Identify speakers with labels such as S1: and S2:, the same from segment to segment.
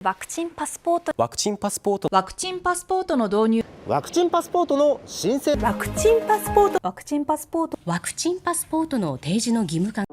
S1: ワクチンパスポート
S2: ワクチンパスポート
S3: ワクチンパスポートの導入
S4: ワクチンパスポートの申請
S1: ワクチンパスポートワクチンパスポート
S5: ワクチンパスポートの提示の義務化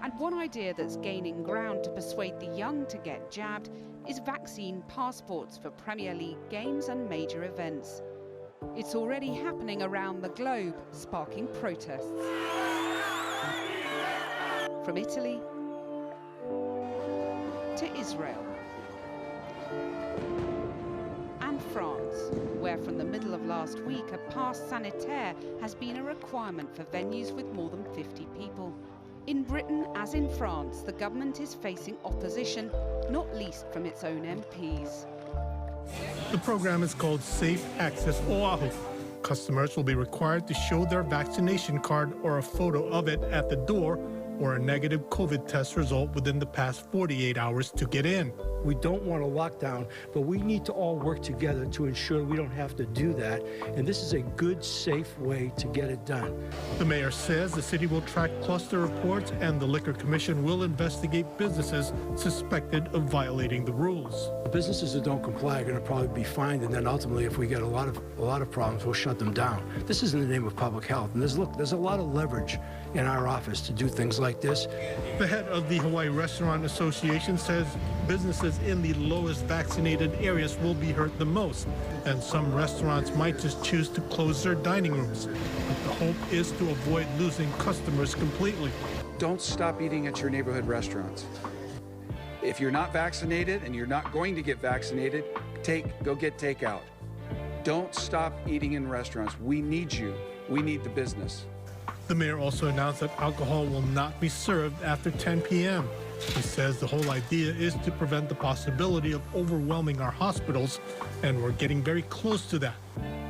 S6: And one idea that's gaining ground to persuade the young to get jabbed is vaccine passports for Premier League games and major events. It's already happening around the globe, sparking protests. From Italy to Israel and France, where from the middle of last week a pass sanitaire has been a requirement for venues with more than 50 people. In Britain, as in France, the government is facing opposition, not least from its own MPs.
S7: The program is called Safe Access Oahu. Customers will be required to show their vaccination card or a photo of it at the door or a negative COVID test result within the past 48 hours to get in.
S8: We don't want a lockdown, but we need to all work together to ensure we don't have to do that. And this is a good, safe way to get it done.
S7: The mayor says the city will track cluster reports and the Liquor Commission will investigate businesses suspected of violating the rules.
S8: The businesses that don't comply are going to probably be fined, and then ultimately, if we get a lot of problems, we'll shut them down. This is in the name of public health, and there's a lot of leverage in our office to do things like this.
S7: The head of the Hawaii Restaurant Association says businesses in the lowest vaccinated areas will be hurt the most, and some restaurants might just choose to close their dining rooms. But the hope is to avoid losing customers completely.
S9: Don't stop eating at your neighborhood restaurants. If you're not vaccinated and you're not going to get vaccinated, go get takeout. Don't stop eating in restaurants. We need you. We need the business.
S7: The mayor also announced that alcohol will not be served after 10 p.m. He says the whole idea is to prevent the possibility of overwhelming our hospitals, and we're getting very close to that.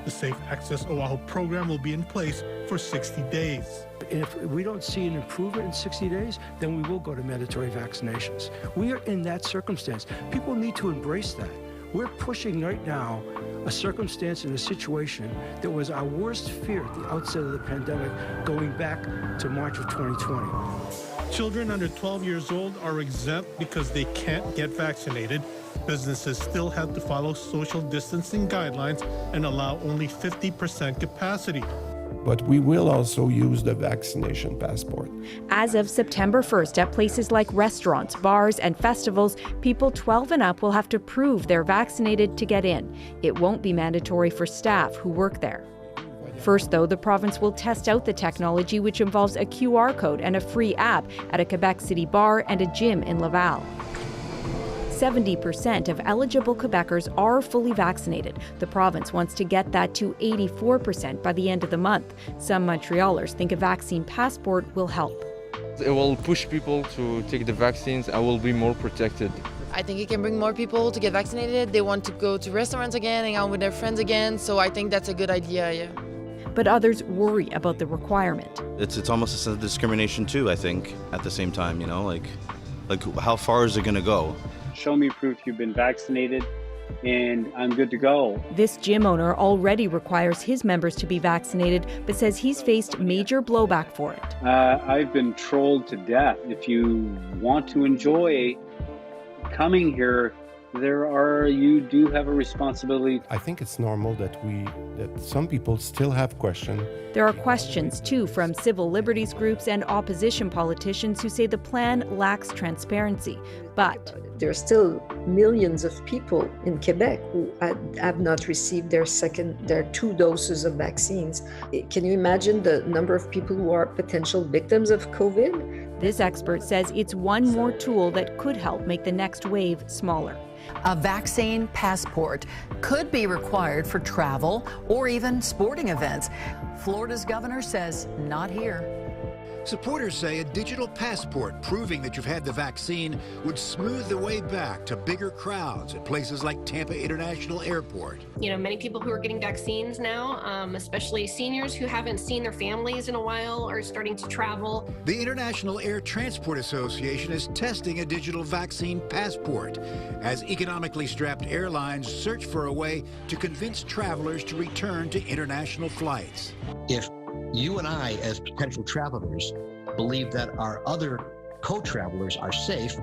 S7: The Safe Access Oahu program will be in place for 60 days.
S8: If we don't see an improvement in 60 days, then we will go to mandatory vaccinations. We are in that circumstance. People need to embrace that. We're pushing right now a circumstance and a situation that was our worst fear at the outset of the pandemic going back to March of 2020.
S7: Children under 12 years old are exempt because they can't get vaccinated. Businesses still have to follow social distancing guidelines and allow only 50% capacity.
S10: But we will also use the vaccination passport.
S3: As of September 1st, at places like restaurants, bars, and festivals, people 12 and up will have to prove they're vaccinated to get in. It won't be mandatory for staff who work there. First, though, the province will test out the technology, which involves a QR code and a free app at a Quebec City bar and a gym in Laval. 70% of eligible Quebecers are fully vaccinated. The province wants to get that to 84% by the end of the month. Some Montrealers think a vaccine passport will help.
S11: It will push people to take the vaccines and will be more protected.
S12: I think it can bring more people to get vaccinated. They want to go to restaurants again, hang out with their friends again, so I think that's a good idea, yeah.
S3: But others worry about the requirement.
S13: It's almost a sense of discrimination too, I think, at the same time, you know, like how far is it going to go?
S14: Show me proof you've been vaccinated and I'm good to go.
S3: This gym owner already requires his members to be vaccinated, but says he's faced major blowback for it.
S14: I've been trolled to death. If you want to enjoy coming here, you do have a responsibility.
S10: I think it's normal that some people still have questions.
S3: There are questions, too, from civil liberties groups and opposition politicians who say the plan lacks transparency. But
S15: there are still millions of people in Quebec who have not received their 2 doses of vaccines. Can you imagine the number of people who are potential victims of COVID?
S3: This expert says it's one more tool that could help make the next wave smaller.
S16: A vaccine passport could be required for travel or even sporting events. Florida's governor says not here.
S2: Supporters say a digital passport proving that you've had the vaccine would smooth the way back to bigger crowds at places like Tampa International Airport.
S17: You know, many people who are getting vaccines now, especially seniors who haven't seen their families in a while, are starting to travel.
S2: The International Air Transport Association is testing a digital vaccine passport as economically strapped airlines search for a way to convince travelers to return to international flights.
S18: If you and I, as potential travelers, believe that our other co-travelers are safe,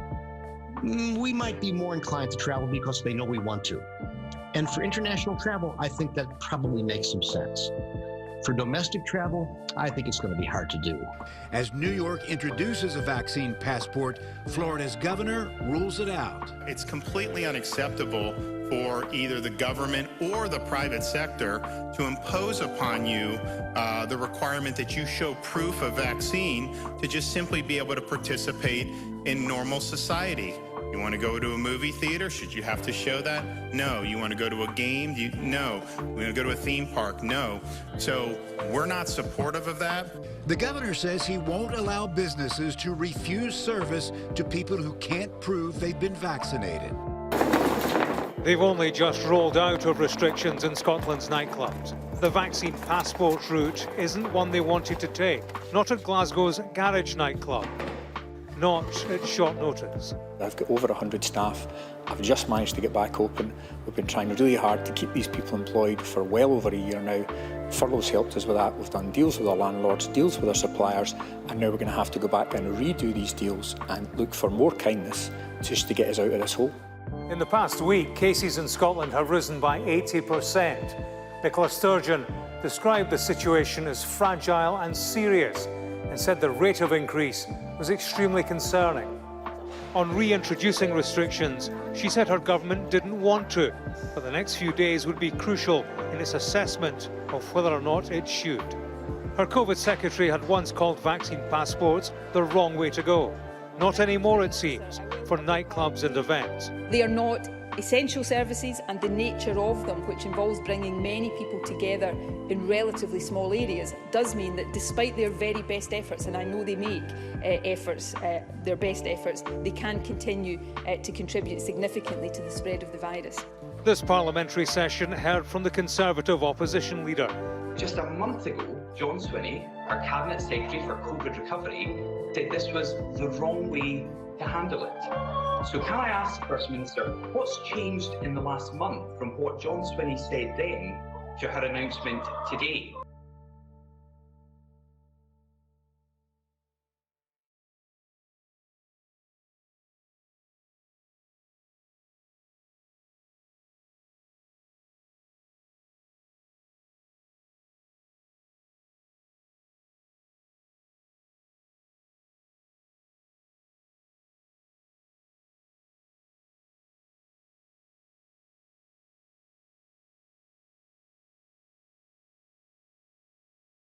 S18: we might be more inclined to travel because they know we want to. And for international travel, I think that probably makes some sense. For domestic travel, I think it's going to be hard to do.
S2: As New York introduces a vaccine passport, Florida's governor rules it out.
S19: It's completely unacceptable for either the government or the private sector to impose upon you the requirement that you show proof of vaccine to just simply be able to participate in normal society. You want to go to a movie theater? Should you have to show that? No. You want to go to a game? No. You want to go to a theme park? No. So we're not supportive of that.
S2: The governor says he won't allow businesses to refuse service to people who can't prove they've been vaccinated.
S20: They've only just rolled out of restrictions in Scotland's nightclubs. The vaccine passport route isn't one they wanted to take. Not at Glasgow's Garage nightclub. Not at short notice.
S21: I've got over 100 staff. I've just managed to get back open. We've been trying really hard to keep these people employed for well over a year now. Furlough's helped us with that. We've done deals with our landlords, deals with our suppliers, and now we're going to have to go back and redo these deals and look for more kindness just to get us out of this hole.
S20: In the past week, cases in Scotland have risen by 80%. Nicola Sturgeon described the situation as fragile and serious and said the rate of increase was extremely concerning. On reintroducing restrictions, she said her government didn't want to, but the next few days would be crucial in its assessment of whether or not it should. Her COVID secretary had once called vaccine passports the wrong way to go. Not anymore, it seems, for nightclubs and events.
S22: They are not essential services, and the nature of them, which involves bringing many people together in relatively small areas, does mean that despite their very best efforts, and I know they make their best efforts, they can continue to contribute significantly to the spread of the virus.
S20: This parliamentary session heard from the Conservative opposition leader.
S23: Just a month ago, John Swinney, our Cabinet Secretary for COVID recovery, said this was the wrong way to handle it. So can I ask the First Minister, what's changed in the last month from what John Swinney said then to her announcement today?